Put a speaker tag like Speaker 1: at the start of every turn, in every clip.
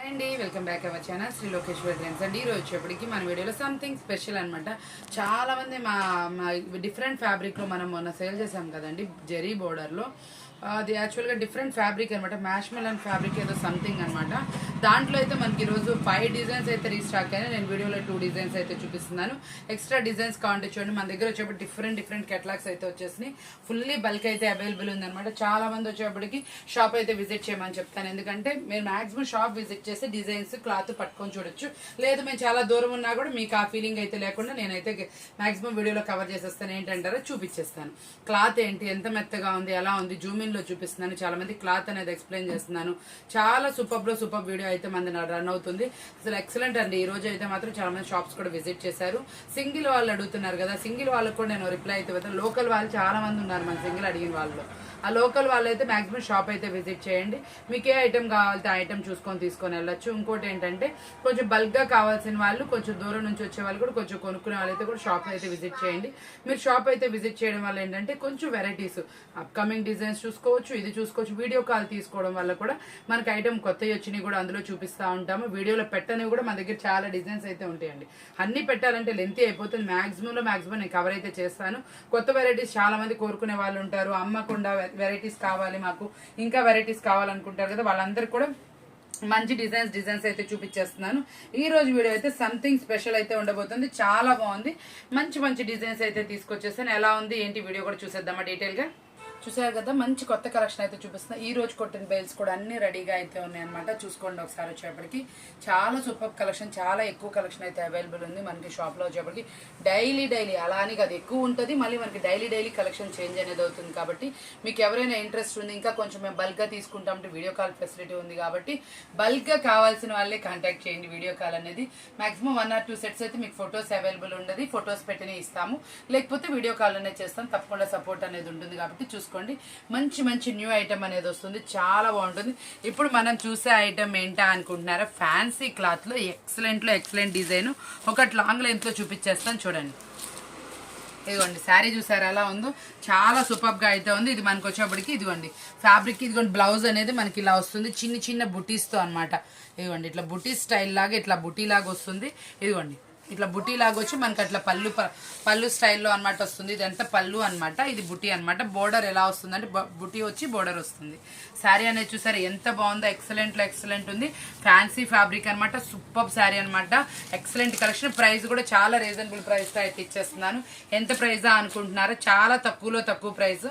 Speaker 1: అండి welcome back our channel Shri Lokeshwar trends అండి. ఈరోజు వచ్చేప్పటికి మన వీడియోలో సంథింగ్ స్పెషల్ అనమాట. చాలా మంది మా డిఫరెంట్ ఫ్యాబ్రిక్లో మనం మొన్న సేల్ చేసాం కదండి, జెరీ బోర్డర్లో. అది యాక్చువల్గా డిఫరెంట్ ఫ్యాబ్రిక్ అనమాట, మ్యాష్మెలన్ ఫ్యాబ్రిక్ ఏదో సంథింగ్ అనమాట. దాంట్లో అయితే మనకి ఈరోజు 5 డిజైన్స్ అయితే రీస్టాక్ అయినా. నేను వీడియోలో 2 డిజైన్స్ అయితే చూపిస్తున్నాను. ఎక్స్ట్రా డిజైన్స్ కావాలంటే చూడండి, మన దగ్గర వచ్చేప్పుడు డిఫరెంట్ కెటలాగ్స్ అయితే వచ్చేసినాయి. ఫుల్లీ బల్క్ అయితే అవైలబుల్ ఉందన్నమాట. చాలా మంది వచ్చేప్పటికి షాప్ అయితే విజిట్ చేయమని చెప్తాను, ఎందుకంటే మీరు మాక్సిమం షాప్ విజిట్ చేసి డిజైన్స్ క్లాత్ పట్టుకొని చూడొచ్చు. లేదు మేము చాలా దూరం ఉన్నా కూడా మీకు ఆ ఫీలింగ్ అయితే లేకుండా నేనైతే మాక్సిమం వీడియోలో కవర్ చేసేస్తాను. ఏంటంటారో చూపించేస్తాను. క్లాత్ ఏంటి, ఎంత మెత్తగా ఉంది, ఎలా ఉంది, జూమిన్ లో చూపిస్తున్నాను. చాలా మంది క్లాత్ అనేది ఎక్స్ప్లెయిన్ చేస్తున్నాను. చాలా సూపర్ వీడియో అయితే మంది రన్ అవుతుంది. అసలు ఎక్సలెంట్ అండి. ఈ రోజు అయితే మాత్రం చాలా మంది షాప్స్ కూడా విజిట్ చేశారు. సింగిల్ వాళ్ళు అడుగుతున్నారు కదా, సింగిల్ వాళ్ళకు కూడా నేను రిప్లై అయితే పెడతాను. లోకల్ వాళ్ళు చాలా మంది ఉన్నారు మన సింగిల్ అడిగిన వాళ్ళు. ఆ లోకల్ వాళ్ళు అయితే మాక్సిమం షాప్ అయితే విజిట్ చేయండి. మీకు ఏ ఐటమ్ కావాలంటే ఆ ఐటమ్ చూసుకొని తీసుకొని వెళ్ళొచ్చు. ఇంకోటి ఏంటంటే కొంచెం బల్క్ గా కావాల్సిన వాళ్ళు, కొంచెం దూరం నుంచి వచ్చే వాళ్ళు కూడా, కొంచెం కొనుక్కునే వాళ్ళైతే కూడా షాప్ అయితే విజిట్ చేయండి. మీరు షాప్ అయితే విజిట్ చేయడం వల్ల ఏంటంటే కొంచెం వెరైటీస్, అప్కమింగ్ డిజైన్స్ చూసుకోవచ్చు, ఇది చూసుకోవచ్చు. వీడియో కాల్ తీసుకోవడం వల్ల కూడా మనకి ఐటమ్ కొత్తవి వచ్చినాయి కూడా అందులో చూపిస్తూ ఉంటాము. వీడియోలో పెట్టనివి కూడా మన దగ్గర చాలా డిజైన్స్ అయితే ఉంటాయండి. అన్ని పెట్టాలంటే లెంతీ అయిపోతుంది. మాక్సిమం నేను కవర్ అయితే చేస్తాను. కొత్త వెరైటీస్ చాలా మంది కోరుకునే వాళ్ళు ఉంటారు. అమ్మకుండా వెరైటీస్ కావాలి మాకు, ఇంకా వెరైటీస్ కావాలనుకుంటారు కదా, వాళ్ళందరూ కూడా మంచి డిజైన్స్ అయితే చూపించేస్తున్నాను. ఈ రోజు వీడియో అయితే సంథింగ్ స్పెషల్ అయితే ఉండబోతుంది. చాలా బాగుంది. మంచి డిజైన్స్ అయితే తీసుకొచ్చేస్తాను. ఎలా ఉంది ఏంటి వీడియో కూడా చూసేద్దామా డీటెయిల్ గా. చూసారు కదా, మంచి కొత్త కలెక్షన్ అయితే చూపిస్తున్నా. ఈ రోజు కొట్టిన బెల్స్ కూడా అన్ని రెడీగా అయితే ఉన్నాయి అనమాట. చూసుకోండి ఒకసారి. వచ్చేప్పటికి చాలా సూపర్ కలెక్షన్, చాలా ఎక్కువ కలెక్షన్ అయితే అవైలబుల్ ఉంది మనకి షాప్ లో. వచ్చేప్పటికి డైలీ అలా అని అది ఎక్కువ ఉంటుంది, మళ్ళీ మనకి డైలీ కలెక్షన్ చేంజ్ అనేది అవుతుంది. కాబట్టి మీకు ఎవరైనా ఇంట్రెస్ట్ ఉంది, ఇంకా కొంచెం మేము బల్క్ గా తీసుకుంటాం, వీడియో కాల్ ఫెసిలిటీ ఉంది కాబట్టి బల్క్ గా కావాల్సిన వాళ్ళే కాంటాక్ట్ చేయండి. వీడియో కాల్ అనేది మాక్సిమం 1 or 2 సెట్స్ అయితే మీకు ఫొటోస్ అవైలబుల్ ఉండదు. ఫొటోస్ పెట్టినే ఇస్తాము, లేకపోతే వీడియో కాల్ అనేది చేస్తాం. తప్పకుండా సపోర్ట్ అనేది ఉంటుంది కాబట్టి చూసుకోండి. మంచి న్యూ ఐటమ్ అనేది వస్తుంది. చాలా బాగుంటుంది. ఇప్పుడు మనం చూసే ఐటమ్ ఏంటా అనుకుంటున్నారా, ఫ్యాన్సీ క్లాత్ లో ఎక్సలెంట్ డిజైన్ ఒకటి లాంగ్ లెంత్ లో చూపించేస్తాను చూడండి. ఇదిగోండి శారీ చూసారా ఎలా ఉందో, చాలా సూపర్ గా అయితే ఉంది. ఇది మనకు వచ్చేప్పటికి ఇదిగోండి ఫ్యాబ్రిక్, ఇదిగోండి బ్లౌజ్ అనేది మనకి ఇలా వస్తుంది చిన్న బుటీస్ తో అనమాట. ఇదిగోండి ఇట్లా బుటీ స్టైల్ లాగా, ఇట్లా బుటీ లాగా వస్తుంది. ఇదిగోండి ఇట్లా బుటీ లాగా వచ్చి మనకి అట్లా పళ్ళు స్టైల్లో అనమాట వస్తుంది. ఇదంతా పళ్ళు అనమాట, ఇది బుటీ అనమాట. బోర్డర్ ఎలా వస్తుంది అంటే బుటీ వచ్చి బోర్డర్ వస్తుంది. శారీ అనేది చూసారు ఎంత బాగుందో, ఎక్సలెంట్ ఉంది. ఫ్యాన్సీ ఫ్యాబ్రిక్ అనమాట, సూపర్ శారీ అనమాట. Excellent collection. ప్రైస్ కూడా చాలా రీజనబుల్ ప్రైస్ తో అయితే ఇచ్చేస్తున్నాను. ఎంత ప్రైజా అనుకుంటున్నారా, చాలా తక్కువ ప్రైస్.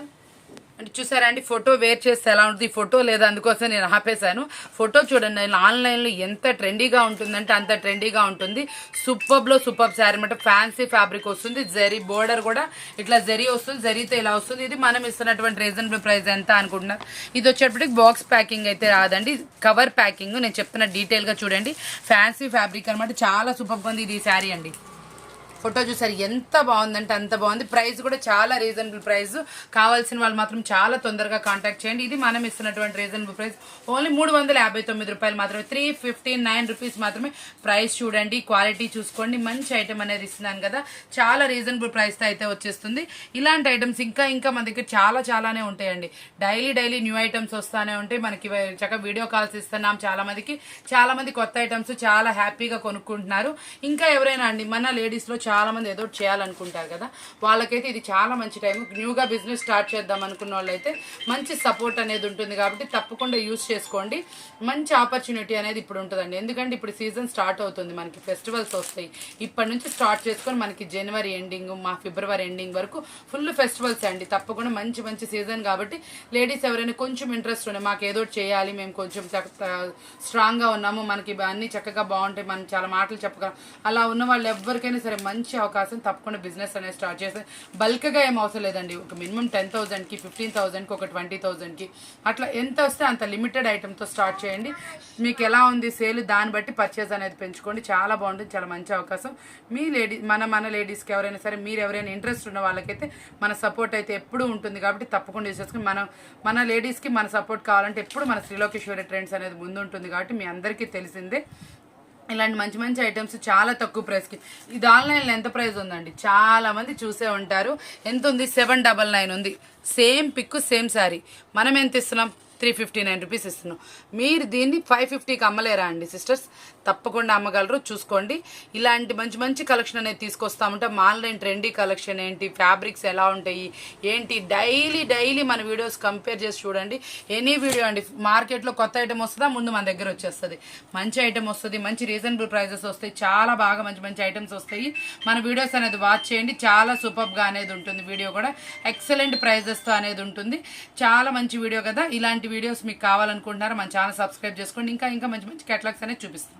Speaker 1: అంటే చూసారా అండి, ఫోటో వేర్ చేస్తే ఎలా ఉంటుంది, ఫోటో లేదా అందుకోసం నేను ఆపేశాను. ఫోటో చూడండి, నేను ఆన్లైన్లో ఎంత ట్రెండీగా ఉంటుందంటే అంత ట్రెండీగా ఉంటుంది. సూపర్ శారీ అనమాట. ఫ్యాన్సీ ఫ్యాబ్రిక్ వస్తుంది. జరీ బోర్డర్ కూడా ఇట్లా జరీ వస్తుంది, జరీతో ఇలా వస్తుంది. ఇది మనం ఇస్తున్నటువంటి రీజనబుల్ ప్రైస్ ఎంత అనుకుంటున్నారు. ఇది వచ్చేటప్పటికి బాక్స్ ప్యాకింగ్ అయితే రాదండి, కవర్ ప్యాకింగ్. నేను చెప్తున్న డీటెయిల్గా చూడండి. ఫ్యాన్సీ ఫ్యాబ్రిక్ అనమాట, చాలా సూపర్గా ఉంది ఇది శారీ అండి. ఫోటో చూసారు ఎంత బాగుందంటే అంత బాగుంది. ప్రైస్ కూడా చాలా రీజనబుల్ ప్రైస్. కావాల్సిన వాళ్ళు మాత్రం చాలా తొందరగా కాంటాక్ట్ చేయండి. ఇది మనం ఇస్తున్నటువంటి రీజనబుల్ ప్రైస్ ఓన్లీ 359 రూపాయలు మాత్రమే, 359 రూపీస్ మాత్రమే. ప్రైస్ చూడండి, క్వాలిటీ చూసుకోండి. మంచి ఐటమ్ అనేది ఇస్తున్నాను కదా, చాలా రీజనబుల్ ప్రైస్ తో అయితే వచ్చేస్తుంది. ఇలాంటి ఐటమ్స్ ఇంకా మన దగ్గర చాలానే ఉంటాయండి. డైలీ న్యూ ఐటమ్స్ వస్తానే ఉంటాయి. మనకి చక్కగా వీడియో కాల్స్ ఇస్తున్నాం. చాలా మంది కొత్త ఐటమ్స్ చాలా హ్యాపీగా కొనుక్కుంటున్నారు. ఇంకా ఎవరైనా అండి మన లేడీస్ లో చాలా మంది ఏదో చేయాలనుకుంటారు కదా, వాళ్ళకైతే ఇది చాలా మంచి టైం. న్యూగా బిజినెస్ స్టార్ట్ చేద్దాం అనుకున్న వాళ్ళైతే మంచి సపోర్ట్ అనేది ఉంటుంది కాబట్టి తప్పకుండా యూజ్ చేసుకోండి. మంచి ఆపర్చునిటీ అనేది ఇప్పుడు ఉంటుందండి. ఎందుకంటే ఇప్పుడు సీజన్ స్టార్ట్ అవుతుంది, మనకి ఫెస్టివల్స్ వస్తాయి. ఇప్పటి నుంచి స్టార్ట్ చేసుకొని మనకి జనవరి ఎండింగ్, ఫిబ్రవరి ఎండింగ్ వరకు ఫుల్ ఫెస్టివల్స్ అండి. తప్పకుండా మంచి సీజన్ కాబట్టి లేడీస్ ఎవరైనా కొంచెం ఇంట్రెస్ట్ ఉన్నాయి, మాకు ఏదో చేయాలి, మేము కొంచెం స్ట్రాంగ్గా ఉన్నాము, మనకి అన్ని చక్కగా బాగుంటాయి, మనం చాలా మాటలు చెప్పగలం, అలా ఉన్న వాళ్ళు ఎవరికైనా సరే మంచి అవకాశం. తప్పకుండా బిజినెస్ అనేది స్టార్ట్ చేస్తే బల్క్గా ఏం అవసరం లేదండి. ఒక మినిమం 10,000కి, 15,000కి, ఒక 20,000కి అట్లా ఎంత వస్తే అంత లిమిటెడ్ ఐటమ్తో స్టార్ట్ చేయండి. మీకు ఎలా ఉంది సేల్, దాన్ని బట్టి పర్చేజ్ అనేది పెంచుకోండి. చాలా బాగుంటుంది, చాలా మంచి అవకాశం. మీ మన లేడీస్కి ఎవరైనా సరే, మీరు ఎవరైనా ఇంట్రెస్ట్ ఉన్న వాళ్ళకైతే మన సపోర్ట్ అయితే ఎప్పుడూ ఉంటుంది కాబట్టి తప్పకుండా యూజ్ చేసుకుని మన లేడీస్కి మన సపోర్ట్ కావాలంటే ఎప్పుడు మన శ్రీలోకేశ్వరి ట్రెండ్స్ అనేది ముందు ఉంటుంది కాబట్టి మీ అందరికీ తెలిసిందే. ఇలాంటి మంచి ఐటమ్స్ చాలా తక్కువ ప్రైస్కి. ఇది ఆన్లైన్లో ఎంత ప్రైస్ ఉందండి, చాలా మంది చూసే ఉంటారు. ఎంత ఉంది, 799 ఉంది. Same pic same sari. మనం ఎంత ఇస్తున్నాం, 359 రూపీస్ ఇస్తున్నాం. మీరు దీన్ని 550కి అమ్మలేరా అండి సిస్టర్స్? తప్పకుండా అమ్మగలరు, చూసుకోండి. ఇలాంటి మంచి మంచి కలెక్షన్ అనేది తీసుకొస్తామంటే ఆన్లైన్ ట్రెండీ కలెక్షన్ ఏంటి, ఫ్యాబ్రిక్స్ ఎలా ఉంటాయి ఏంటి, డైలీ మన వీడియోస్ కంపేర్ చేసి చూడండి. ఎనీ వీడియో అండి, మార్కెట్లో కొత్త ఐటమ్ వస్తుందా ముందు మన దగ్గర వచ్చేస్తుంది. మంచి ఐటమ్ వస్తుంది, మంచి రీజనబుల్ ప్రైజెస్ వస్తాయి, చాలా బాగా మంచి మంచి ఐటమ్స్ వస్తాయి. మన వీడియోస్ అనేది వాచ్ చేయండి, చాలా సూపర్గా అనేది ఉంటుంది. వీడియో కూడా ఎక్సలెంట్ ప్రైజెస్తో అనేది ఉంటుంది. చాలా మంచి వీడియో కదా. ఇలాంటి వీడియోస్ మీకు కావాలనుకుంటున్నారా మన ఛానల్ సబ్స్క్రైబ్ చేసుకోండి. ఇంకా మంచి మంచి కేటలాగ్స్ అనేది చూపిస్తాం.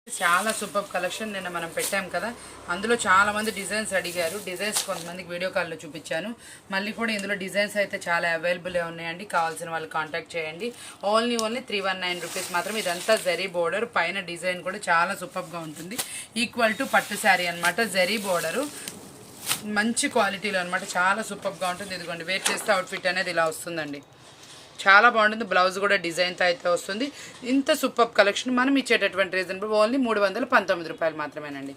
Speaker 1: చాలా సూపర్ కలెక్షన్ నిన్న మనం పెట్టాం కదా, అందులో చాలా మంది డిజైన్స్ అడిగారు. డిజైన్స్ కొంతమందికి వీడియో కాల్లో చూపించాను. మళ్ళీ కూడా ఇందులో డిజైన్స్ అయితే చాలా అవైలబుల్ ఉన్నాయండి. కావాల్సిన వాళ్ళు కాంటాక్ట్ చేయండి. ఓన్లీ 319 రూపీస్ మాత్రం. ఇదంతా జరీ బోర్డర్, పైన డిజైన్ కూడా చాలా సూపర్గా ఉంటుంది. ఈక్వల్ టు పట్టు శారీ అనమాట. జరీ బోర్డరు మంచి క్వాలిటీలో అనమాట, చాలా సూపర్గా ఉంటుంది. ఇదిగోండి, వేర్ చేస్తే అవుట్ఫిట్ అనేది ఇలా వస్తుందండి. చాలా బాగుంటుంది. బ్లౌజ్ కూడా డిజైన్తో అయితే వస్తుంది. ఇంత సూపర్ కలెక్షన్ మనం ఇచ్చేటటువంటి రీజనబుల్ ఓన్లీ 319 రూపాయలు మాత్రమేనండి.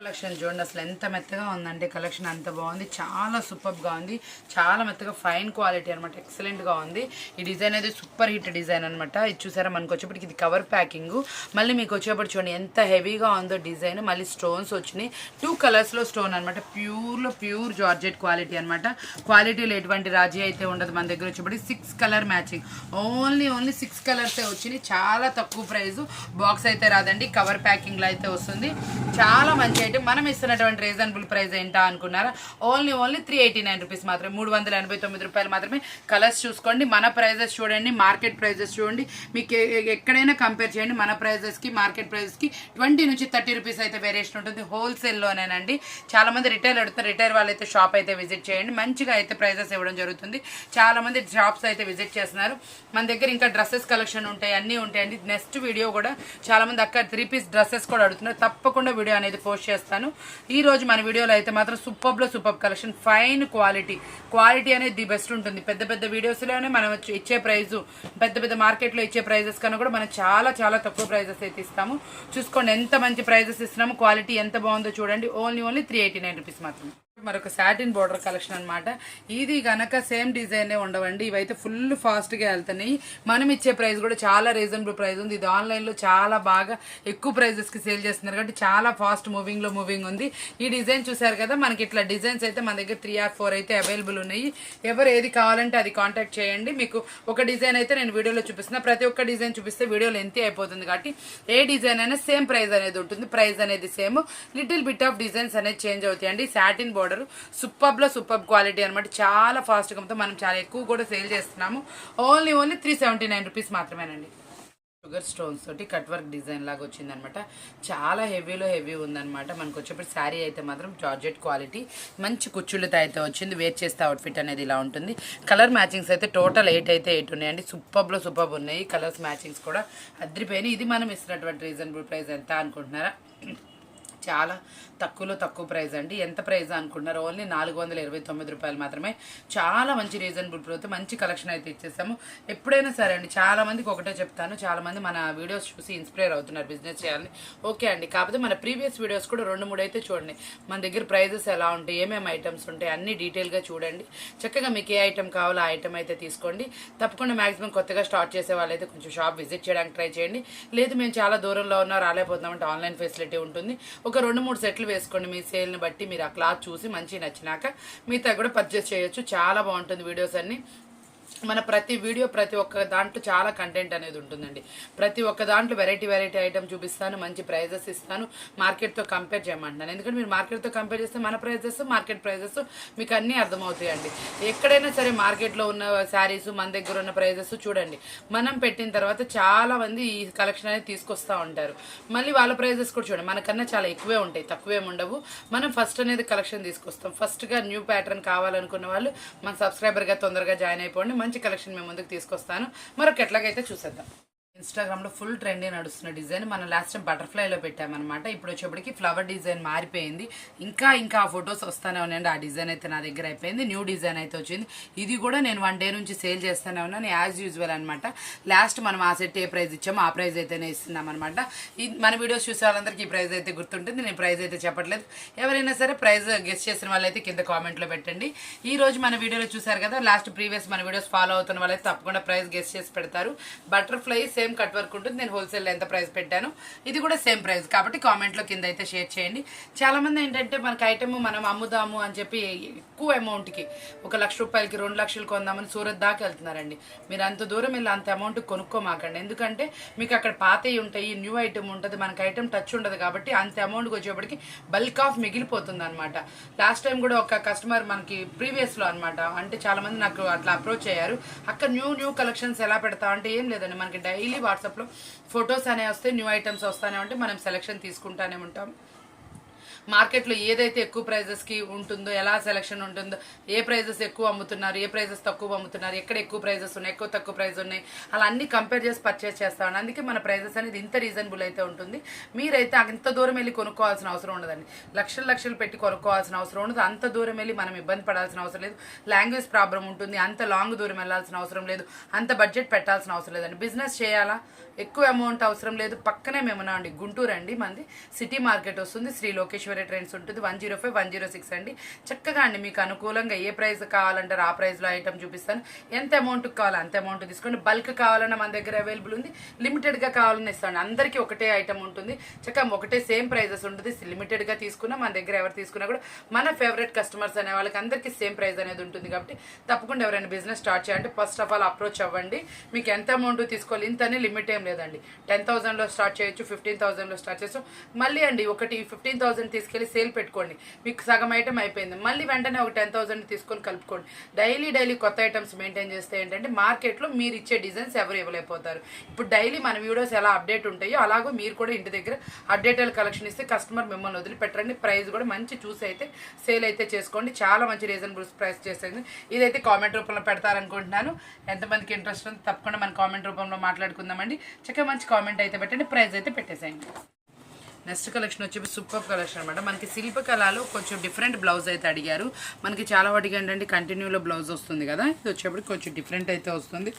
Speaker 1: కలెక్షన్ చూడండి అసలు ఎంత మెత్తగా ఉందంటే, కలెక్షన్ అంత బాగుంది, చాలా సూపర్గా ఉంది, చాలా మెత్తగా ఫైన్ క్వాలిటీ అనమాట, ఎక్సలెంట్గా ఉంది. ఈ డిజైన్ అయితే సూపర్ హిట్ డిజైన్ అనమాట. ఇది చూసారా, మనకు వచ్చేప్పటికి ఇది కవర్ ప్యాకింగ్. మళ్ళీ మీకు వచ్చేప్పటి చూడండి ఎంత హెవీగా ఉందో డిజైన్. మళ్ళీ స్టోన్స్ వచ్చినాయి, 2 కలర్స్లో స్టోన్ అనమాట. ప్యూర్ జార్జెట్ క్వాలిటీ అనమాట. క్వాలిటీలో ఎటువంటి రాజీ అయితే ఉండదు. మన దగ్గర వచ్చేప్పటికి 6 కలర్ మ్యాచింగ్, ఓన్లీ 6 కలర్సే వచ్చినాయి. చాలా తక్కువ ప్రైస్, బాక్స్ అయితే రాదండి, కవర్ ప్యాకింగ్లో అయితే వస్తుంది. చాలా మంచి. మనం ఇస్తున్నటువంటి రీజనబుల్ ప్రైస్ ఏంటా అనుకున్నారా? ఓన్లీ 389 రూపీస్ మాత్రమే, 389 రూపాయలు మాత్రమే. కలర్స్ చూసుకోండి, మన ప్రైజెస్ చూడండి, మార్కెట్ ప్రైజెస్ చూడండి. మీకు ఎక్కడైనా కంపేర్ చేయండి. మన ప్రైజెస్కి మార్కెట్ ప్రైజెస్కి 20 నుంచి 30 రూపీస్ అయితే వేరియేషన్ ఉంటుంది. హోల్సేల్లోనేనండి. చాలా మంది రిటైల్ అడుగుతారు. రిటైల్ వాళ్ళు అయితే షాప్ అయితే విజిట్ చేయండి, మంచిగా అయితే ప్రైజెస్ ఇవ్వడం జరుగుతుంది. చాలా మంది షాప్స్ అయితే విజిట్ చేస్తున్నారు. మన దగ్గర ఇంకా డ్రెస్సెస్ కలెక్షన్ ఉంటాయి, అన్నీ ఉంటాయండి. నెక్స్ట్ వీడియో కూడా చాలా మంది అక్కడ 3 పీస్ డ్రెస్సెస్ కూడా అడుగుతున్నారు. తప్పకుండా వీడియో అనేది పోస్ట్ చేస్తాను. ఈ రోజు మన వీడియోలో అయితే మాత్రం సూపర్ కలెక్షన్, ఫైన్ క్వాలిటీ అనేది ది బెస్ట్ ఉంటుంది. పెద్ద వీడియోస్లోనే మనం ఇచ్చే ప్రైజు పెద్ద మార్కెట్లో ఇచ్చే ప్రైజెస్ కన్నా కూడా మనం చాలా తక్కువ ప్రైజెస్ అయితే ఇస్తాము. చూసుకోండి ఎంత మంచి ప్రైజెస్ ఇస్తున్నాము, క్వాలిటీ ఎంత బాగుందో చూడండి. ఓన్లీ 389 రూపీస్ మాత్రమే. మరొక సాటిన్ బోర్డర్ కలెక్షన్ అనమాట. ఇది గనక సేమ్ డిజైనే ఉండవండి, ఇవైతే ఫుల్ ఫాస్ట్గా వెళ్తున్నాయి. మనం ఇచ్చే ప్రైస్ కూడా చాలా రీజనబుల్ ప్రైస్ ఉంది. ఇది ఆన్లైన్లో చాలా బాగా ఎక్కువ ప్రైజెస్కి సేల్ చేస్తున్నారు కాబట్టి చాలా ఫాస్ట్ మూవింగ్ ఉంది. ఈ డిజైన్ చూసారు కదా, మనకి ఇట్లా డిజైన్స్ అయితే మన దగ్గర 3 or 4 అయితే అవైలబుల్ ఉన్నాయి. ఎవరు ఏది కావాలంటే అది కాంటాక్ట్ చేయండి. మీకు ఒక డిజైన్ అయితే నేను వీడియోలో చూపిస్తున్నా. ప్రతి ఒక్క డిజైన్ చూపిస్తే వీడియోలో ఎంత అయిపోతుంది కాబట్టి ఏ డిజైన్ అయినా సేమ్ ప్రైస్ అనేది ఉంటుంది. ప్రైస్ అనేది same, little bit of designs అనేది చేంజ్ అవుతాయండి. సాటిన్ బోర్డర్ సూపర్ క్వాలిటీ అనమాట. చాలా ఫాస్ట్గా ఉంటుంది. మనం చాలా ఎక్కువ కూడా సేల్ చేస్తున్నాము. ఓన్లీ 379 రూపీస్ మాత్రమేనండి. షుగర్ స్టోన్స్ తోటి కట్ వర్క్ డిజైన్ లాగా వచ్చిందనమాట. చాలా హెవీ ఉందనమాట. మనకు వచ్చేప్పుడు శారీ అయితే మాత్రం జార్జెట్ క్వాలిటీ, మంచి కుచ్చుళ్ళతో అయితే వచ్చింది. వేర్ చేస్తే అవుట్ఫిట్ అనేది ఇలా ఉంటుంది. కలర్ మ్యాచింగ్స్ అయితే టోటల్ 8 అయితే 8 ఉన్నాయండి. సూపర్ ఉన్నాయి. కలర్స్ మ్యాచింగ్స్ కూడా అద్రిపోయినాయి. ఇది మనం ఇస్తున్నటువంటి రీజనబుల్ ప్రైస్ ఎంత అనుకుంటున్నారా? చాలా తక్కువ ప్రైస్ అండి. ఎంత ప్రైస్ అనుకుంటున్నారు? ఓన్లీ 429 రూపాయలు మాత్రమే. చాలా మంచి రీజనబుల్ ప్రైస్, మంచి కలెక్షన్ అయితే ఇచ్చేసాము. ఎప్పుడైనా సరే అండి, చాలా మందికి ఒకటే చెప్తాను, చాలా మంది మన వీడియోస్ చూసి ఇన్స్పైర్ అవుతున్నారు బిజినెస్ చేయాలని. ఓకే అండి, కాకపోతే మన ప్రీవియస్ వీడియోస్ కూడా 2-3 అయితే చూడండి. మన దగ్గర ప్రైజెస్ ఎలా ఉంటాయి, ఏమేమి ఐటమ్స్ ఉంటాయి అన్ని డీటెయిల్గా చూడండి. చక్కగా మీకు ఏ ఐటమ్ కావాలో ఆ ఐటమ్ అయితే తీసుకోండి. తప్పకుండా మాక్సిమం కొత్తగా స్టార్ట్ చేసే వాళ్ళైతే కొంచెం షాప్ విజిట్ చేయడానికి ట్రై చేయండి. లేదు మేము చాలా దూరంలో ఉన్నా రాలేకపోతున్నామంటే ఆన్లైన్ ఫెసిలిటీ ఉంటుంది. ఒక 2-3 సెట్లు వేసుకోండి. మీ సేల్ని బట్టి మీరు ఆ క్లాత్ చూసి మంచి నచ్చినాక మిగతా కూడా పర్చేస్ చేయొచ్చు. చాలా బాగుంటుంది వీడియోస్ అన్ని. మన ప్రతి వీడియో ప్రతి ఒక్క దాంట్లో చాలా కంటెంట్ అనేది ఉంటుందండి. ప్రతి ఒక్క దాంట్లో వెరైటీ ఐటమ్ చూపిస్తాను, మంచి ప్రైజెస్ ఇస్తాను. మార్కెట్తో కంపేర్ చేయమంటున్నాను, ఎందుకంటే మీరు మార్కెట్తో కంపేర్ చేస్తే మన ప్రైజెస్ మార్కెట్ ప్రైజెస్ మీకు అన్నీ అర్థమవుతాయండి. ఎక్కడైనా సరే మార్కెట్లో ఉన్న శారీస్ మన దగ్గర ఉన్న ప్రైజెస్ చూడండి. మనం పెట్టిన తర్వాత చాలా మంది ఈ కలెక్షన్ అనేది తీసుకొస్తూ ఉంటారు. మళ్ళీ వాళ్ళ ప్రైజెస్ కూడా చూడండి, మనకన్నా చాలా ఎక్కువే ఉంటాయి, తక్కువేం ఉండవు. మనం ఫస్ట్ అనేది కలెక్షన్ తీసుకొస్తాం. ఫస్ట్గా న్యూ ప్యాటర్న్ కావాలనుకున్న వాళ్ళు మన సబ్స్క్రైబర్గా తొందరగా జాయిన్ అయిపోండి. మంచి కలెక్షన్ మేము ముందుకు తీసుకొస్తాను. మరొక ఎట్లాగైతే చూసేద్దాం. ఇన్స్టాగ్రామ్లో ఫుల్ ట్రెండ్ నడుస్తున్న డిజైన్ మనం లాస్ట్ టైం బటర్ఫ్లైలో పెట్టామన్నమాట. ఇప్పుడు వచ్చేప్పటికి ఫ్లవర్ డిజైన్ మారిపోయింది. ఇంకా ఆ ఫొటోస్ వస్తూనే ఉన్నాయండి. ఆ డిజైన్ అయితే నా దగ్గర అయిపోయింది. న్యూ డిజైన్ అయితే వచ్చింది. ఇది కూడా నేను 1 డే నుంచి సేల్ చేస్తూనే ఉన్నాను యాజ్ యూజువల్ అనమాట. లాస్ట్ మనం ఆ సెట్ ఏ ప్రైస్ ఇచ్చామో ఆ ప్రైస్ అయితేనే ఇస్తున్నాం అనమాట. మన వీడియోస్ చూసే వాళ్ళందరికీ ఈ ప్రైస్ అయితే గుర్తుంటుంది. నేను ప్రైస్ అయితే చెప్పట్లేదు. ఎవరైనా సరే ప్రైస్ గెస్ట్ చేసిన వాళ్ళైతే కింద కామెంట్లో పెట్టండి. ఈ రోజు మన వీడియోలో చూసారు కదా, లాస్ట్ ప్రీవియస్ మన వీడియోస్ ఫాలో అవుతున్న వాళ్ళైతే తప్పకుండా ప్రైస్ గెస్ట్ చేసి పెడతారు. బటర్ఫ్లై సేమ్ కట్ వర్క్ ఉంటుంది. నేను హోల్సేల్ ఎంత ప్రైస్ పెట్టాను, ఇది కూడా సేమ్ ప్రైస్ కాబట్టి కామెంట్లో కింద అయితే షేర్ చేయండి. చాలా మంది ఏంటంటే మనకి ఐటమ్ మనం అమ్ముదాము అని చెప్పి ఎక్కువ అమౌంట్కి 1 లక్ష రూపాయలకి 2 లక్షలు కొందామని సూరత్ దాకా వెళ్తున్నారండి. మీరు అంత దూరం వెళ్ళి అంత అమౌంట్ కొనుక్కోమాకండి. ఎందుకంటే మీకు అక్కడ పాతవి ఉంటాయి, న్యూ ఐటమ్ ఉంటుంది, మనకి ఐటమ్ టచ్ ఉండదు కాబట్టి అంత అమౌంట్కి వచ్చేప్పటికి బల్క్ ఆఫ్ మిగిలిపోతుంది అనమాట. లాస్ట్ టైం కూడా ఒక కస్టమర్ మనకి ప్రీవియస్లో అనమాట, అంటే చాలా మంది నాకు అట్లా అప్రోచ్ అయ్యారు. అక్కడ న్యూ కలెక్షన్స్ ఎలా పెడతాం అంటే ఏం లేదండి, మనకి డైలీ వాట్సాప్లో ఫొటోస్ అనేవి వస్తాయి, న్యూ ఐటమ్స్ వస్తానే ఉంటే మనం సెలెక్షన్ తీసుకుంటానే ఉంటాం. మార్కెట్లో ఏదైతే ఎక్కువ ప్రైజెస్కి ఉంటుందో, ఎలా సెలెక్షన్ ఉంటుందో, ఏ ప్రైజెస్ ఎక్కువ అమ్ముతున్నారు, ఏ ప్రైజెస్ తక్కువ అమ్ముతున్నారు, ఎక్కడ ఎక్కువ ప్రైజెస్ ఉన్నాయి, ఎక్కువ తక్కువ ప్రైస్ ఉన్నాయి, అలా అన్ని కంపేర్ చేసి పర్చేస్ చేస్తామండి. అందుకే మన ప్రైజెస్ అనేది ఇంత రీజనబుల్ అయితే ఉంటుంది. మీరైతే అంత దూరం వెళ్ళి కొనుక్కోవాల్సిన అవసరం ఉండదండి. లక్షలు పెట్టి కొనుక్కోవాల్సిన అవసరం ఉండదు. అంత దూరం వెళ్ళి మనం ఇబ్బంది పడాల్సిన అవసరం లేదు. లాంగ్వేజ్ ప్రాబ్లం ఉంటుంది, అంత లాంగ్ దూరం వెళ్ళాల్సిన అవసరం లేదు, అంత బడ్జెట్ పెట్టాల్సిన అవసరం లేదండి. బిజినెస్ చేయాలా, ఎక్కువ అమౌంట్ అవసరం లేదు. పక్కనే మేము ఉన్నామండి, గుంటూరు అండి మంది. సిటీ మార్కెట్ వస్తుంది, శ్రీ లోకేశ్వరి ట్రెండ్స్ ఉంటుంది, 105, 106 అండి. చక్కగా అండి మీకు అనుకూలంగా ఏ ప్రైస్ కావాలంటారు ఆ ప్రైస్లో ఐటమ్ చూపిస్తాను. ఎంత అమౌంట్ కావాలో అంత అమౌంట్ తీసుకోండి. బల్క్ కావాలన్నా మన దగ్గర అవైలబుల్ ఉంది, లిమిటెడ్గా కావాలన్నా ఇస్తాను. అందరికీ ఒకటే ఐటమ్ ఉంటుంది, చక్కగా ఒకటే సేమ్ ప్రైజెస్ ఉంటుంది. లిమిటెడ్గా తీసుకున్నా మన దగ్గర ఎవరు తీసుకున్నా కూడా మన ఫేవరెట్ కస్టమర్స్ అనే వాళ్ళకి అందరికీ సేమ్ ప్రైస్ అనేది ఉంటుంది. కాబట్టి తప్పకుండా ఎవరైనా బిజినెస్ స్టార్ట్ చేయాలంటే ఫస్ట్ ఆఫ్ ఆల్ అప్రోచ్ అవ్వండి. మీకు ఎంత అమౌంట్ తీసుకోవాలి, ఇంతనే లిమిట్ ఏం లేదండి. 10,000లో స్టార్ట్ చేయొచ్చు, 15,000లో స్టార్ట్ చేస్తాం. మళ్ళీ అండి ఒకటి 15,000 తీసుకెళ్ళి సేల్ పెట్టుకోండి, మీకు సగం ఐటమ్ అయిపోయింది. మళ్ళీ వెంటనే ఒక 10,000 తీసుకొని కలుపుకోండి. డైలీ కొత్త ఐటమ్స్ మెయింటైన్ చేస్తే ఏంటంటే మార్కెట్లో మీరు ఇచ్చే డిజైన్స్ ఎవరు ఇవ్వలేకపోతారు. ఇప్పుడు డైలీ మన వీడియోస్ ఎలా అప్డేట్ ఉంటాయో అలాగో మీరు కూడా ఇంటి దగ్గర అప్డేటెడ్ కలెక్షన్ ఇస్తే కస్టమర్ మిమ్మల్ని వదిలిపెట్టండి. ప్రైస్ కూడా మంచి చూసి అయితే సేల్ అయితే చేసుకోండి. చాలా మంచి రీజనబుల్ ప్రైస్ చేసేది. ఇదైతే కామెంట్ రూపంలో పెడతారనుకుంటున్నాను. ఎంతమందికి ఇంట్రెస్ట్ ఉంది తప్పకుండా మన కామెంట్ రూపంలో మాట్లాడుకుందామండి. చక్కగా మంచి కామెంట్ అయితే పెట్టండి, ప్రైస్ అయితే పెట్టేసేయండి. నెక్స్ట్ కలెక్షన్ వచ్చి సూపర్ కలెక్షన్ అనమాట. మనకి శిల్పకళలో కొంచెం డిఫరెంట్ బ్లౌజ్ అయితే అడిగారు. మనకి చాలా వాటికి ఏంటంటే కంటిన్యూలో బ్లౌజ్ వస్తుంది కదా, ఇది వచ్చేప్పటికి కొంచెం డిఫరెంట్ అయితే వస్తుంది.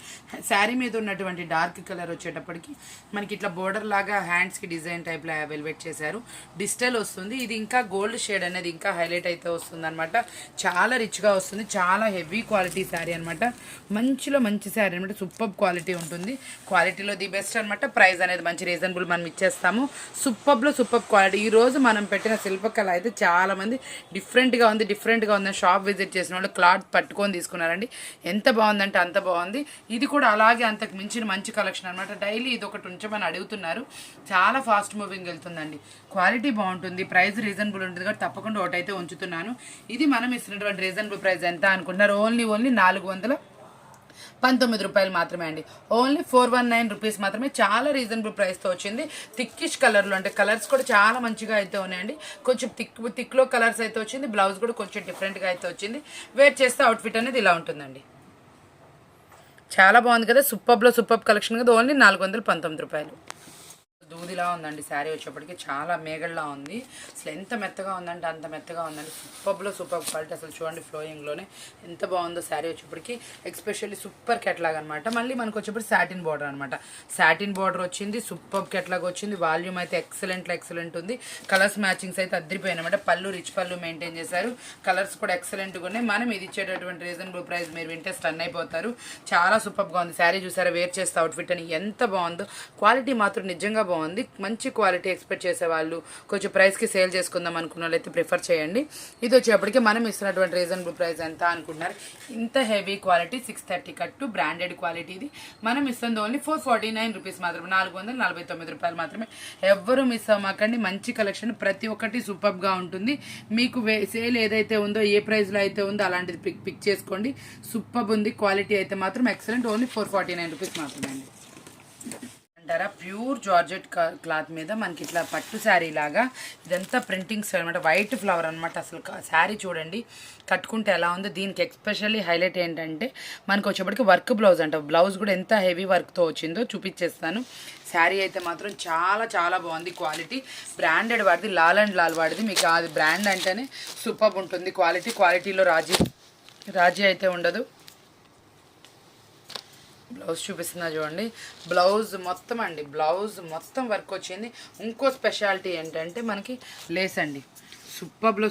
Speaker 1: శారీ మీద ఉన్నటువంటి డార్క్ కలర్ వచ్చేటప్పటికి మనకి ఇట్లా బోర్డర్ లాగా హ్యాండ్స్కి డిజైన్ టైప్లో వెల్వెట్ చేశారు. డిజిటల్ వస్తుంది. ఇది ఇంకా గోల్డ్ షేడ్ అనేది ఇంకా హైలైట్ అయితే వస్తుంది అనమాట. చాలా రిచ్గా వస్తుంది, చాలా హెవీ క్వాలిటీ శారీ అనమాట. మంచిలో మంచి శారీ అనమాట. సూపర్ క్వాలిటీ ఉంటుంది, క్వాలిటీలో ది బెస్ట్ అనమాట. ప్రైస్ అనేది మంచి రీజనబుల్ మనం ఇచ్చేస్తాము. Super quality. ఈ రోజు మనం పెట్టిన శిల్పకళ అయితే చాలా మంది డిఫరెంట్గా ఉందని షాప్ విజిట్ చేసిన వాళ్ళు క్లాత్ పట్టుకొని తీసుకున్నారండి. ఎంత బాగుందంటే అంత బాగుంది. ఇది కూడా అలాగే అంతకు మించిన మంచి కలెక్షన్ అనమాట. డైలీ ఇది ఒకటి ఉంచమని అడుగుతున్నారు. చాలా ఫాస్ట్ మూవింగ్ వెళ్తుందండి. క్వాలిటీ బాగుంటుంది, ప్రైస్ రీజనబుల్ ఉంటుంది కాబట్టి తప్పకుండా ఒకటైతే ఉంచుతున్నాను. ఇది మనం ఇస్తున్నటువంటి రీజనబుల్ ప్రైస్ ఎంత అనుకుంటున్నారు? ఓన్లీ 419 రూపాయలు మాత్రమే అండి. ఓన్లీ 419 రూపీస్ మాత్రమే. చాలా రీజనబుల్ ప్రైస్తో వచ్చింది. థిక్కిష్ కలర్లో, అంటే కలర్స్ కూడా చాలా మంచిగా అయితే ఉన్నాయండి. కొంచెం థిక్లో కలర్స్ అయితే వచ్చింది. బ్లౌజ్ కూడా కొంచెం డిఫరెంట్గా అయితే వచ్చింది. వేర్ చేస్తే అవుట్ఫిట్ అనేది ఇలా ఉంటుందండి. చాలా బాగుంది కదా, సూపర్ కలెక్షన్ కదా. ఓన్లీ 419 రూపాయలు. దూదిలా ఉందండి శారీ వచ్చేప్పటికి, చాలా మేగల్లా ఉంది. అసలు ఎంత మెత్తగా ఉందంటే అంత మెత్తగా ఉందండి. Super quality. అసలు చూడండి ఫ్లోయింగ్లోనే ఎంత బాగుందో శారీ వచ్చేప్పటికి. ఎక్స్పెషల్లీ సూపర్ కెట్లాగ్ అనమాట. మళ్ళీ మనకు వచ్చేప్పటికి సాటిన్ బార్డర్ అనమాట. సాటిన్ బార్డర్ వచ్చింది, సూపర్ కెట్లాగ్ వచ్చింది. వాల్యూమ్ అయితే ఎక్సలెంట్ ఉంది. కలర్స్ మ్యాచింగ్స్ అయితే అద్దరిపోయినమాట. పళ్ళు రిచ్ పళ్ళు మెయింటైన్ చేశారు. కలర్స్ కూడా ఎక్సలెంట్గా ఉన్నాయి. మనం ఇది ఇచ్చేటటువంటి రీజనబుల్ ప్రైస్ మీరు వింటే స్టన్ అయిపోతారు. చాలా సూపర్గా ఉంది శారీ. చూసారా వేర్ చేస్తే అవుట్ఫిట్ అని ఎంత బాగుందో. క్వాలిటీ మాత్రం నిజంగా బాగుంది. మంచి క్వాలిటీ ఎక్స్పెక్ట్ చేసేవాళ్ళు, కొంచెం ప్రైస్కి సేల్ చేసుకుందాం అనుకున్న వాళ్ళు అయితే ప్రిఫర్ చేయండి. ఇది వచ్చేప్పటికి మనం ఇస్తున్నటువంటి రీజనబుల్ ప్రైస్ ఎంత అనుకుంటున్నారు? ఇంత హెవీ క్వాలిటీ 630 కట్టు బ్రాండెడ్ క్వాలిటీ. ఇది మనం ఇస్తుంది ఓన్లీ 449 రూపీస్ మాత్రమే, 449 రూపాయలు మాత్రమే. ఎవ్వరూ మిస్ అవ్వకండి. మంచి కలెక్షన్, ప్రతి ఒక్కటి సూపర్గా ఉంటుంది. మీకు సేల్ ఏదైతే ఉందో, ఏ ప్రైస్లో అయితే ఉందో అలాంటిది పిక్ చేసుకోండి. సూపర్ ఉంది. క్వాలిటీ అయితే మాత్రం ఎక్సలెంట్. ఓన్లీ 449 రూపీస్ మాత్రమే అండి. అంటారా ప్యూర్ జార్జెట్ క్లాత్ మీద మనకి ఇట్లా పట్టు శారీ లాగా ఇదంతా ప్రింటింగ్ స్టైల్ అనమాట. వైట్ ఫ్లవర్ అనమాట. అసలు శారీ చూడండి కట్టుకుంటే ఎలా ఉందో. దీనికి ఎస్పెషల్లీ హైలైట్ ఏంటంటే మనకు వచ్చేప్పటికి వర్క్ బ్లౌజ్ అంట. బ్లౌజ్ కూడా ఎంత హెవీ వర్క్తో వచ్చిందో చూపించేస్తాను. శారీ అయితే మాత్రం చాలా చాలా బాగుంది. క్వాలిటీ బ్రాండెడ్ వాడిది, లాల్ అండ్ లాల్ వాడిది. మీకు అది బ్రాండ్ అంటేనే సూపర్ ఉంటుంది. క్వాలిటీలో రాజీ అయితే ఉండదు. బ్లౌజ్ చూపిస్తున్నా చూడండి. బ్లౌజ్ మొత్తం అండి, బ్లౌజ్ మొత్తం వర్క్ వచ్చింది. ఇంకో స్పెషాలిటీ ఏంటంటే మనకి లేస్ అండి.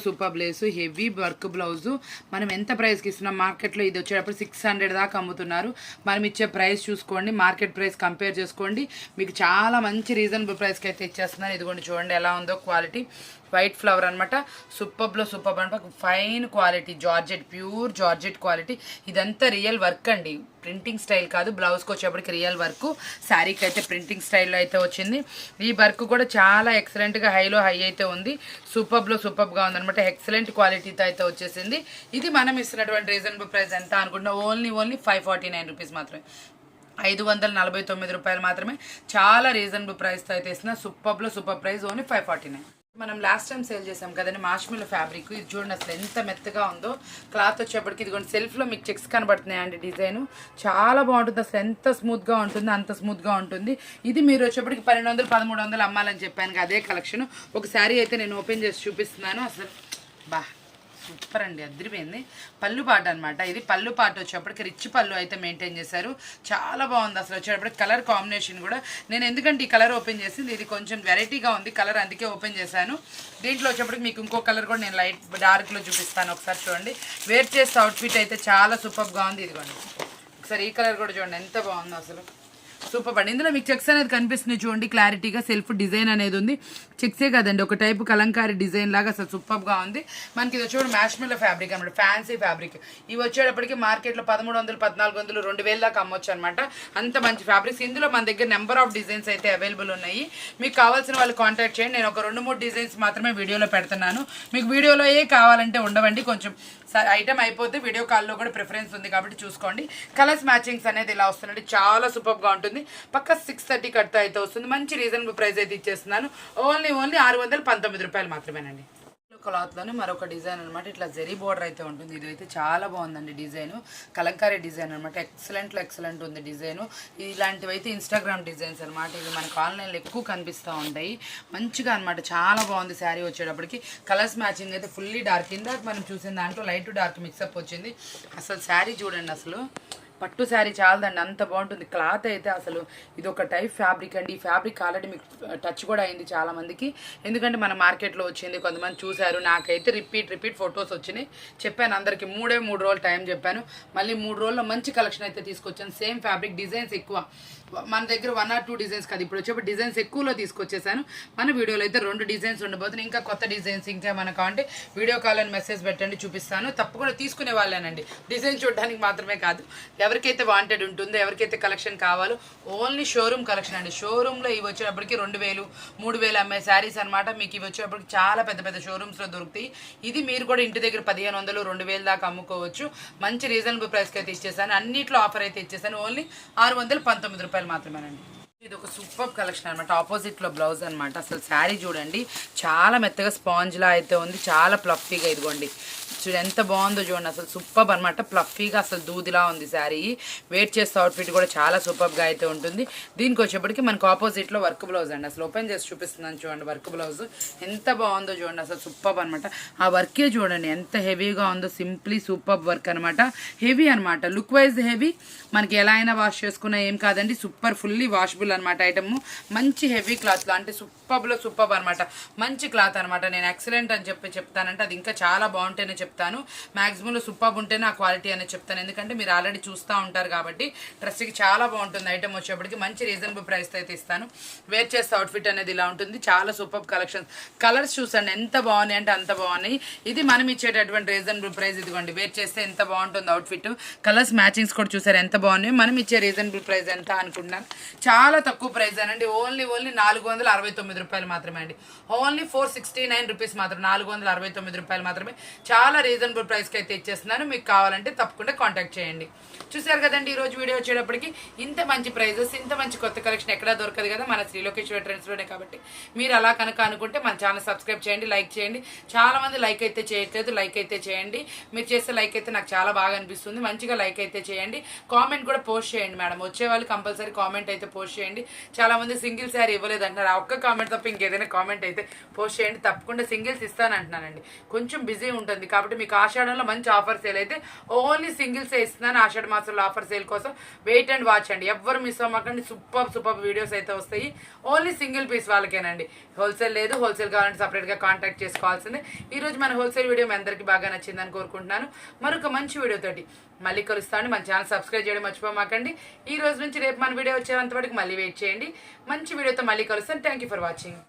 Speaker 1: Super lace, heavy work blouse. మనం ఎంత ప్రైస్కి ఇస్తున్నాం? మార్కెట్లో ఇది వచ్చేటప్పుడు 600 దాకా అమ్ముతున్నారు. మనం ఇచ్చే ప్రైస్ చూసుకోండి, మార్కెట్ ప్రైస్ కంపేర్ చేసుకోండి. మీకు చాలా మంచి రీజనబుల్ ప్రైస్కి అయితే ఇచ్చేస్తున్నాను. ఇదిగోండి చూడండి ఎలా ఉందో క్వాలిటీ. వైట్ ఫ్లవర్ అనమాట. సూపర్ అనమాట. Fine quality georgette, pure georgette quality. ఇదంతా రియల్ వర్క్ అండి, ప్రింటింగ్ స్టైల్ కాదు. బ్లౌజ్కి వచ్చేప్పటికి రియల్ వర్క్, శారీకి అయితే ప్రింటింగ్ స్టైల్లో అయితే వచ్చింది. ఈ వర్క్ కూడా చాలా ఎక్సలెంట్గా హై అయితే ఉంది. సూపర్గా ఉందనమాట. ఎక్సలెంట్ క్వాలిటీతో అయితే వచ్చేసింది. ఇది మనం ఇస్తున్నటువంటి రీజనబుల్ ప్రైస్ ఎంత అనుకుంటున్నా? ఓన్లీ 549 రూపీస్ మాత్రమే. 549 రూపాయలు మాత్రమే. చాలా రీజనబుల్ ప్రైస్తో అయితే ఇస్తున్నా. Super price only 549. మనం లాస్ట్ టైం సేల్ చేసాం కదండి మార్ష్మెల్లో ఫ్యాబ్రిక్. ఇది చూడండి అసలు ఎంత మెత్తగా ఉందో. క్లాత్ వచ్చేప్పటికి ఇదిగోండి సెల్ఫ్లో మీకు చెక్స్ కనబడుతున్నాయండి. డిజైన్ చాలా బాగుంటుంది. అసలు ఎంత స్మూత్గా ఉంటుందో అంత స్మూత్గా ఉంటుంది. ఇది మీరు వచ్చేప్పటికి 1200-1300 అమ్మాలని చెప్పాను. అదే కలెక్షన్. ఒక శారీ అయితే నేను ఓపెన్ చేసి చూపిస్తున్నాను. అసలు సూపర్ అండి, అదిరిపోయింది. పళ్ళు పాట అనమాట. ఇది పళ్ళు పాట వచ్చేప్పటికి రిచ్ పళ్ళు అయితే మెయింటైన్ చేశారు. చాలా బాగుంది. అసలు వచ్చేటప్పటికి కలర్ కాంబినేషన్ కూడా నేను ఎందుకంటే ఈ కలర్ ఓపెన్ చేసింది, ఇది కొంచెం వెరైటీగా ఉంది కలర్, అందుకే ఓపెన్ చేశాను. దీంట్లో వచ్చేప్పటికి మీకు ఇంకో కలర్ కూడా నేను లైట్ డార్క్లో చూపిస్తాను. ఒకసారి చూడండి. వేర్ చేసే అవుట్ఫిట్ అయితే చాలా సూపర్గా ఉంది. ఇదిగోండి ఒకసారి ఈ కలర్ కూడా చూడండి ఎంత బాగుందో అసలు. సూపర్ అండి. ఇందులో మీకు చెక్స్ అనేది కనిపిస్తుంది చూడండి క్లారిటీగా. సెల్ఫ్ డిజైన్ అనేది ఉంది. చెక్సే కదండి, ఒక టైపు కలంకారీ డిజైన్ లాగా అసలు సూపర్గా ఉంది. మనకి ఇది వచ్చేప్పుడు మార్ష్మెల్లో ఫ్యాబ్రిక్ అనమాట, ఫ్యాన్సీ ఫ్యాబ్రిక్. ఇవి వచ్చేటప్పటికి మార్కెట్లో 1300-1400, 2000 దాకా అమ్మొచ్చు అనమాట. అంత మంచి ఫ్యాబ్రిక్స్. ఇందులో మన దగ్గర నెంబర్ ఆఫ్ డిజైన్స్ అయితే అవైలబుల్ ఉన్నాయి. మీకు కావాల్సిన వాళ్ళు కాంటాక్ట్ చేయండి. నేను ఒక 2-3 డిజైన్స్ మాత్రమే వీడియోలో పెడుతున్నాను. మీకు వీడియోలో ఏ కావాలంటే ఉండవండి, కొంచెం ఐటమ్ అయిపోతే వీడియో కాల్లో కూడా ప్రిఫరెన్స్ ఉంది కాబట్టి చూసుకోండి. కలర్స్ మ్యాచింగ్స్ అనేది ఇలా వస్తుందండి. చాలా సూపర్గా ఉంటుంది. పక్క 630 కట్తో అయితే వస్తుంది. మంచి రీజనబుల్ ప్రైస్ అయితే ఇచ్చేస్తున్నాను. ఓన్లీ 619 రూపాయలు మాత్రమేనండి. క్లాత్లోనే మరొక డిజైన్ అనమాట. ఇట్లా జరీ బోర్డర్ అయితే ఉంటుంది. ఇది అయితే చాలా బాగుందండి డిజైన్. కలంకారీ డిజైన్ అనమాట. ఎక్సలెంట్ ఉంది డిజైన్. ఇలాంటివి అయితే ఇన్స్టాగ్రామ్ డిజైన్స్ అనమాట. ఇవి మనకు ఆన్లైన్లో ఎక్కువ కనిపిస్తూ ఉంటాయి. మంచిగా అనమాట. చాలా బాగుంది శారీ వచ్చేటప్పటికి. కలర్స్ మ్యాచింగ్ అయితే ఫుల్లీ డార్క్. ఇందాక మనం చూసిన దాంట్లో లైట్ డార్క్ మిక్సప్ వచ్చింది. అసలు శారీ చూడండి, అసలు పట్టు శారీ చాలదండి, అంత బాగుంటుంది. క్లాత్ అయితే అసలు ఇది ఒక టైప్ ఫ్యాబ్రిక్ అండి. ఈ ఫ్యాబ్రిక్ ఆల్రెడీ మీకు టచ్ కూడా అయింది చాలామందికి. ఎందుకంటే మన మార్కెట్లో వచ్చింది, కొంతమంది చూశారు. నాకైతే రిపీట్ ఫొటోస్ వచ్చినాయి. చెప్పాను అందరికీ 3 రోజులు టైం చెప్పాను. మళ్ళీ 3 రోజుల్లో మంచి కలెక్షన్ అయితే తీసుకొచ్చాను. సేమ్ ఫ్యాబ్రిక్, డిజైన్స్ ఎక్కువ. మన దగ్గర 1 or 2 డిజైన్స్ కాదు, ఇప్పుడు వచ్చేప్పుడు డిజైన్స్ ఎక్కువలో తీసుకొచ్చేసాను. మన వీడియోలో అయితే 2 డిజైన్స్ ఉండబోతున్నాయి. ఇంకా కొత్త డిజైన్స్ ఇంకా మనకు కావాలంటే వీడియో కాల్ అని మెసేజ్ పెట్టండి, చూపిస్తాను. తప్పకుండా తీసుకునే వాళ్ళేనండి. డిజైన్ చూడడానికి మాత్రమే కాదు, ఎవరికైతే వాంటెడ్ ఉంటుందో, ఎవరికైతే కలెక్షన్ కావాలో ఓన్లీ షోరూమ్ కలెక్షన్ అండి. షోరూంలో ఇవి వచ్చేటప్పటికి 2000-3000 అమ్మే శారీస్ అనమాట. మీకు ఇవి వచ్చేటప్పటికి చాలా పెద్ద షోరూమ్స్లో దొరుకుతాయి. ఇది మీరు కూడా ఇంటి దగ్గర 1500-2000 దాకా అమ్ముకోవచ్చు. మంచి రీజనబుల్ ప్రైస్కి అయితే ఇచ్చేసాను. అన్నిట్లో ఆఫర్ అయితే ఇచ్చేసాను. ఓన్లీ 619 రూపాయలు మాత్రమేనండి. ఇది ఒక సూపర్ కలెక్షన్ అనమాట. ఆపోజిట్లో బ్లౌజ్ అనమాట. అసలు శారీ చూడండి, చాలా మెత్తగా స్పాంజ్లా అయితే ఉంది. చాలా ప్లఫీగా, ఇదిగోండి చూడండి ఎంత బాగుందో చూడండి. అసలు సూపర్ అనమాట. ప్లఫీగా అసలు దూదిలా ఉంది శారీ. వెయిట్ చేస్తే అవుట్ఫిట్ కూడా చాలా సూపర్గా అయితే ఉంటుంది. దీనికి వచ్చేప్పటికి మనకు ఆపోజిట్లో వర్క్ బ్లౌజ్ అండి. అసలు ఓపెన్ చేసి చూపిస్తున్నాను చూడండి. వర్క్ బ్లౌజ్ ఎంత బాగుందో చూడండి. అసలు సూపర్ అనమాట. ఆ వర్కే చూడండి ఎంత హెవీగా ఉందో. సింప్లీ సూపర్ వర్క్ అనమాట. హెవీ అనమాట. Look wise heavy. మనకి ఎలా అయినా వాష్ చేసుకున్నా ఏం కాదండి. సూపర్ ఫుల్లీ వాషబుల్ అనమాట ఐటమ్. మంచి హెవీ క్లాత్లో అంటే సూపర్ అనమాట. మంచి క్లాత్ అనమాట. నేను ఎక్సలెంట్ అని చెప్తానంటే అది ఇంకా చాలా బాగుంటేనే చెప్తాను. మ్యాక్సిమంలో సూపర్ ఉంటేనే ఆ క్వాలిటీ అనేది చెప్తాను. ఎందుకంటే మీరు ఆల్రెడీ చూస్తూ ఉంటారు కాబట్టి. డ్రెస్కి చాలా బాగుంటుంది ఐటమ్ వచ్చేప్పటికి. మంచి రీజనబుల్ ప్రైస్తో అయితే ఇస్తాను. వేర్ చేస్తే అవుట్ఫిట్ అనేది ఇలా ఉంటుంది. చాలా సూపర్ కలెక్షన్స్. కలర్స్ చూసండి ఎంత బాగున్నాయి అంటే అంత బాగున్నాయి. ఇది మనం ఇచ్చేటటువంటి రీజనబుల్ ప్రైస్. ఇదిగోండి వేర్ చేస్తే ఎంత బాగుంటుంది అవుట్ఫిట్. కలర్స్ మ్యాచింగ్స్ కూడా చూసారు ఎంత బాగున్నాయి. మనం ఇచ్చే రీజనబుల్ ప్రైస్ ఎంత అనుకుంటున్నాను. చాలా తక్కువ ప్రైస్ అండి. ఓన్లీ 469 రూపాయలు మాత్రమే అండి. ఓన్లీ 469 రూపీస్ మాత్రం, 469 రూపాయలు మాత్రమే. చాలా రీజనబుల్ ప్రైస్కి అయితే ఇచ్చేస్తున్నాను. మీకు కావాలంటే తప్పకుండా కాంటాక్ట్ చేయండి. చూసారు కదండి ఈరోజు వీడియో వచ్చేటప్పటికి. ఇంత మంచి ప్రైజెస్, ఇంత మంచి కొత్త కలెక్షన్ ఎక్కడా దొరకదు కదా మన శ్రీలోకేశ్వరి ట్రెండ్స్లోనే. కాబట్టి మీరు అలా కనుక అనుకుంటే మన ఛానల్ సబ్స్క్రైబ్ చేయండి, లైక్ చేయండి. చాలా మంది లైక్ అయితే చేయట్లేదు, లైక్ అయితే చేయండి. మీరు చేసే లైక్ అయితే నాకు చాలా బాగా అనిపిస్తుంది. మంచిగా లైక్ అయితే చేయండి. కామెంట్ కూడా పోస్ట్ చేయండి మేడం. వచ్చే వాళ్ళు కంపల్సరీ కామెంట్ అయితే పోస్ట్ చేయండి. చాలా మంది సింగిల్ శారీ ఇవ్వలేదు అంటున్నారు. ఆ ఒక్క కామెంట్ తప్ప ఇంకేదైనా కామెంట్ అయితే పోస్ట్ చేయండి. తప్పకుండా సింగిల్స్ ఇస్తానంటున్నానండి. కొంచెం బిజీ ఉంటుంది కాబట్టి మీకు ఆషాఢంలో మంచి ఆఫర్ సేల్ అయితే ఓన్లీ సింగిల్సే ఇస్తున్నాను. ఆషాఢ మాసంలో ఆఫర్ సేల్ కోసం వెయిట్ అండ్ వాచ్ అండి. ఎవ్వరు మిస్ అవ్వకండి. సూపర్ వీడియోస్ అయితే వస్తాయి. ఓన్లీ సింగిల్ పీస్ వాళ్ళకేనండి. హోల్సేల్ లేదు. హోల్సేల్ కావాలంటే సపరేట్గా కాంటాక్ట్ చేసుకోవాల్సిందే. ఈరోజు మన హోల్సేల్ వీడియో మీ అందరికీ బాగా నచ్చిందని కోరుకుంటున్నాను. మరొక మంచి వీడియోతోటి మళ్ళీ కలుస్తాను. మన ఛానల్ సబ్స్క్రైబ్ చేయడం మర్చిపోమాకండి. ఈ రోజు నుంచి రేపు మన వీడియో వచ్చేంత వరకు మళ్ళీ వెయిట్ చేయండి. మంచి వీడియోతో మళ్ళీ కలుస్తాను. Thank you for watching.